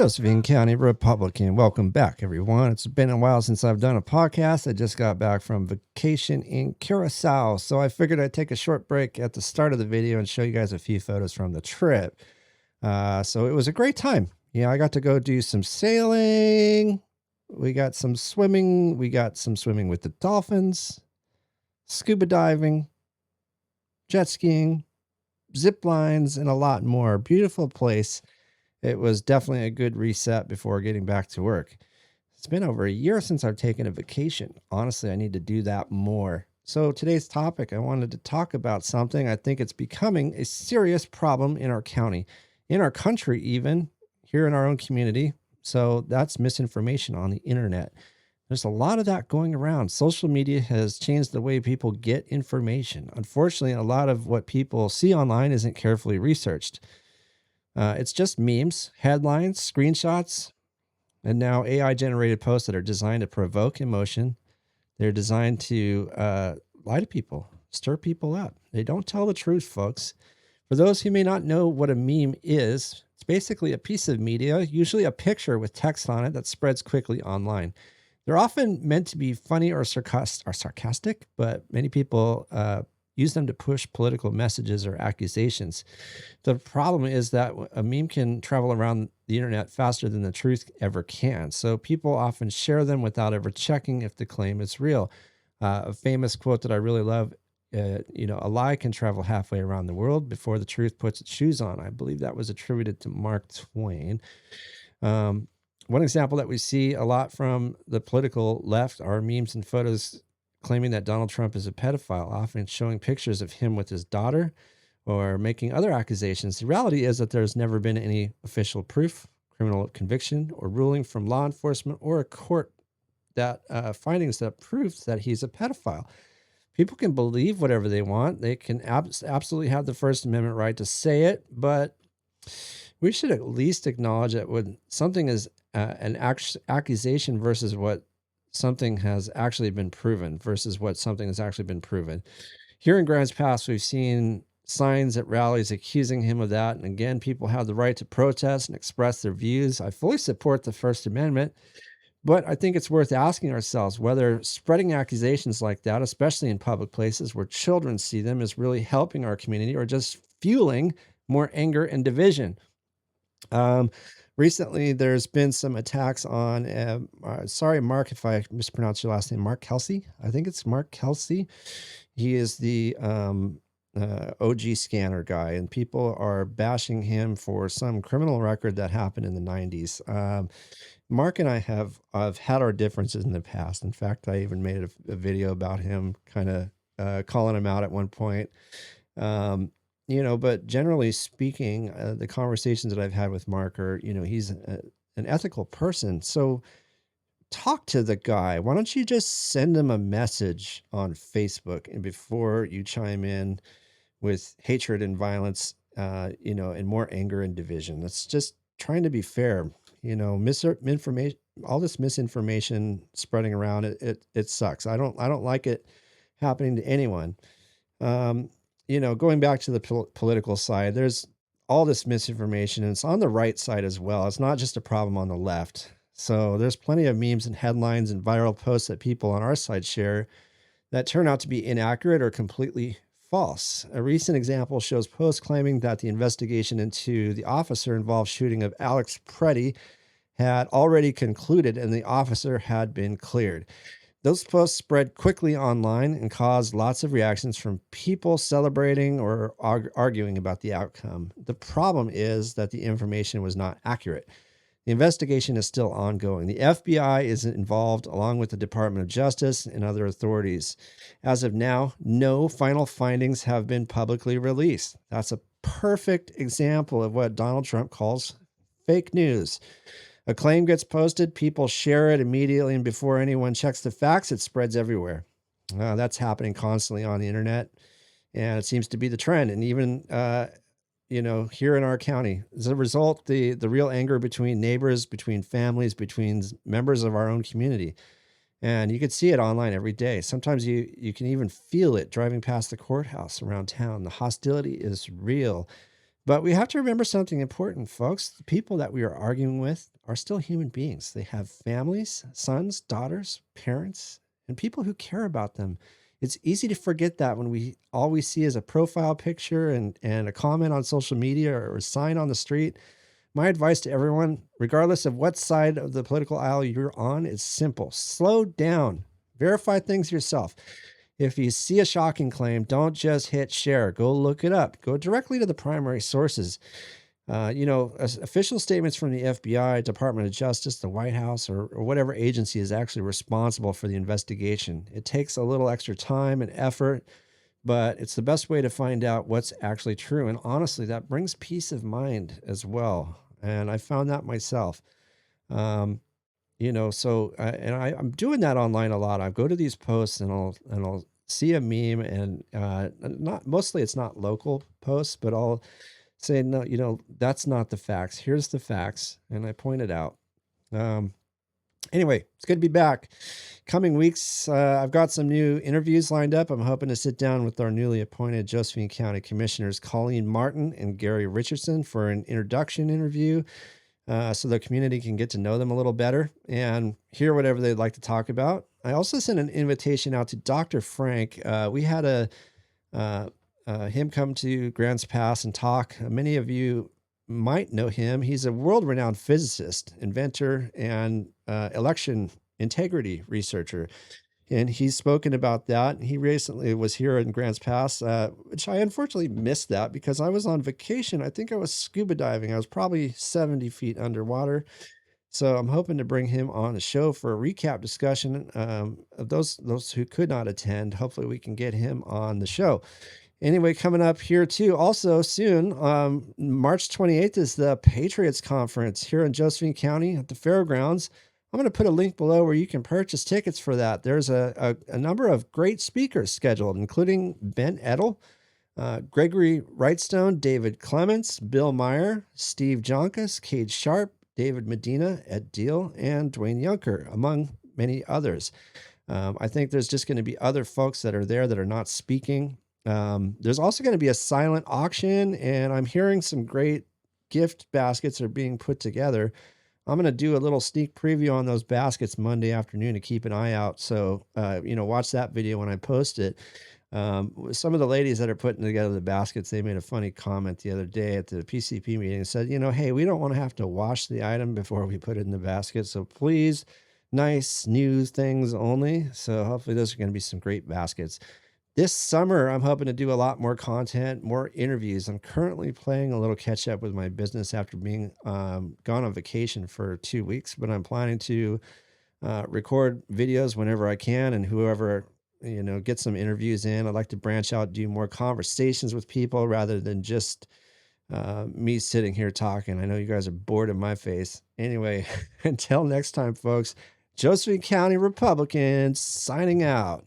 Josephine County Republican. Welcome back, everyone. It's been a while since I've done a podcast. I just got back from vacation in Curaçao, so I figured I'd take a short break at the start of the video and show you guys a few photos from the trip. So it was a great time. Yeah, I got to go do some sailing. We got some swimming. We got some swimming with the dolphins, scuba diving, jet skiing, zip lines, and a lot more. Beautiful place. It was definitely a good reset before getting back to work. It's been over a year since I've taken a vacation. Honestly, I need to do that more. So today's topic, I wanted to talk about something. I think it's becoming a serious problem in our county, in our country, even here in our own community. So that's misinformation on the internet. There's a lot of that going around. Social media has changed the way people get information. Unfortunately, a lot of what people see online isn't carefully researched. It's just memes, headlines, screenshots, and now AI-generated posts that are designed to provoke emotion. They're designed to lie to people, stir people up. They don't tell the truth, folks. For those who may not know what a meme is, it's basically a piece of media, usually a picture with text on it that spreads quickly online. They're often meant to be funny or sarcastic, but many people use them to push political messages or accusations. The problem is that a meme can travel around the internet faster than the truth ever can. So people often share them without ever checking if the claim is real. A famous quote that I really love, a lie can travel halfway around the world before the truth puts its shoes on. I believe that was attributed to Mark Twain. One example that we see a lot from the political left are memes and photos claiming that Donald Trump is a pedophile, often showing pictures of him with his daughter or making other accusations. The reality is that there's never been any official proof, criminal conviction, or ruling from law enforcement or a court that findings that proves that he's a pedophile. People can believe whatever they want. They can absolutely have the First Amendment right to say it, but we should at least acknowledge that when something is an accusation versus what something has actually been proven versus what something has actually been proven. Here in Grants Pass, we've seen signs at rallies accusing him of that. And again, people have the right to protest and express their views. I fully support the First Amendment, but I think it's worth asking ourselves whether spreading accusations like that, especially in public places where children see them, is really helping our community or just fueling more anger and division. Recently, there's been some attacks on, sorry, Mark, if I mispronounce your last name, Mark Kelsey. I think it's Mark Kelsey. He is the OG scanner guy, and people are bashing him for some criminal record that happened in the 90s. Mark and I have had our differences in the past. In fact, I even made a video about him kind of calling him out at one point. But generally speaking, the conversations that I've had with Mark are, he's an ethical person. So talk to the guy. Why don't you just send him a message on Facebook and before you chime in with hatred and violence, and more anger and division. That's just trying to be fair. Misinformation, all this misinformation spreading around, it sucks. I don't like it happening to anyone. Going back to the political side, there's all this misinformation, and it's on the right side as well. It's not just a problem on the left. So there's plenty of memes and headlines and viral posts that people on our side share that turn out to be inaccurate or completely false. A recent example shows posts claiming that the investigation into the officer involved shooting of Alex Preddy had already concluded and the officer had been cleared. Those posts spread quickly online and caused lots of reactions from people celebrating or arguing about the outcome. The problem is that the information was not accurate. The investigation is still ongoing. The FBI is involved along with the Department of Justice and other authorities. As of now, no final findings have been publicly released. That's a perfect example of what Donald Trump calls fake news. A claim gets posted, people share it immediately, and before anyone checks the facts, it spreads everywhere. That's happening constantly on the internet, and it seems to be the trend. And even, here in our county, as a result, the real anger between neighbors, between families, between members of our own community. And you can see it online every day. Sometimes you can even feel it driving past the courthouse around town. The hostility is real. But we have to remember something important, folks. The people that we are arguing with are still human beings. They have families, sons, daughters, parents, and people who care about them. It's easy to forget that when we all we see is a profile picture and a comment on social media or a sign on the street. My advice to everyone, regardless of what side of the political aisle you're on, is simple. Slow down. Verify things yourself. If you see a shocking claim, don't just hit share. Go look it up. Go directly to the primary sources. Official statements from the FBI, Department of Justice, the White House, or whatever agency is actually responsible for the investigation. It takes a little extra time and effort, but it's the best way to find out what's actually true. And honestly, that brings peace of mind as well. And I found that myself. Um, I'm doing that online a lot. I go to these posts and I'll see a meme and not mostly it's not local posts, but I'll say, no, that's not the facts. Here's the facts. And I point it out. Um, Anyway, it's good to be back. Coming weeks, I've got some new interviews lined up. I'm hoping to sit down with our newly appointed Josephine County Commissioners, Colene Martin and Gary Richardson, for an introduction interview so the community can get to know them a little better and hear whatever they'd like to talk about. I also sent an invitation out to Dr. Frank. We had him come to Grants Pass and talk. Many of you might know him. He's a world-renowned physicist, inventor, and election integrity researcher. And he's spoken about that. He recently was here in Grants Pass, which I unfortunately missed that because I was on vacation. I think I was scuba diving. I was probably 70 feet underwater. So I'm hoping to bring him on the show for a recap discussion of those who could not attend. Hopefully we can get him on the show. Anyway, coming up here too, also soon, March 28th is the Patriots Conference here in Josephine County at the Fairgrounds. I'm going to put a link below where you can purchase tickets for that. There's a number of great speakers scheduled, including Ben Edel, Gregory Wrightstone, David Clements, Bill Meyer, Steve Jonkus, Cade Sharp, David Medina, Ed Deal, and Dwayne Yunker, among many others. I think there's just going to be other folks that are there that are not speaking. There's also going to be a silent auction, and I'm hearing some great gift baskets are being put together. I'm going to do a little sneak preview on those baskets Monday afternoon to keep an eye out. So, watch that video when I post it. Some of the ladies that are putting together the baskets, they made a funny comment the other day at the PCP meeting and said, hey, we don't want to have to wash the item before we put it in the basket. So please, nice new things only. So hopefully those are going to be some great baskets. This summer, I'm hoping to do a lot more content, more interviews. I'm currently playing a little catch up with my business after being gone on vacation for 2 weeks, but I'm planning to record videos whenever I can, and whoever, get some interviews in. I'd like to branch out, do more conversations with people rather than just me sitting here talking. I know you guys are bored of my face. Anyway, until next time, folks, Josephine County Republicans signing out.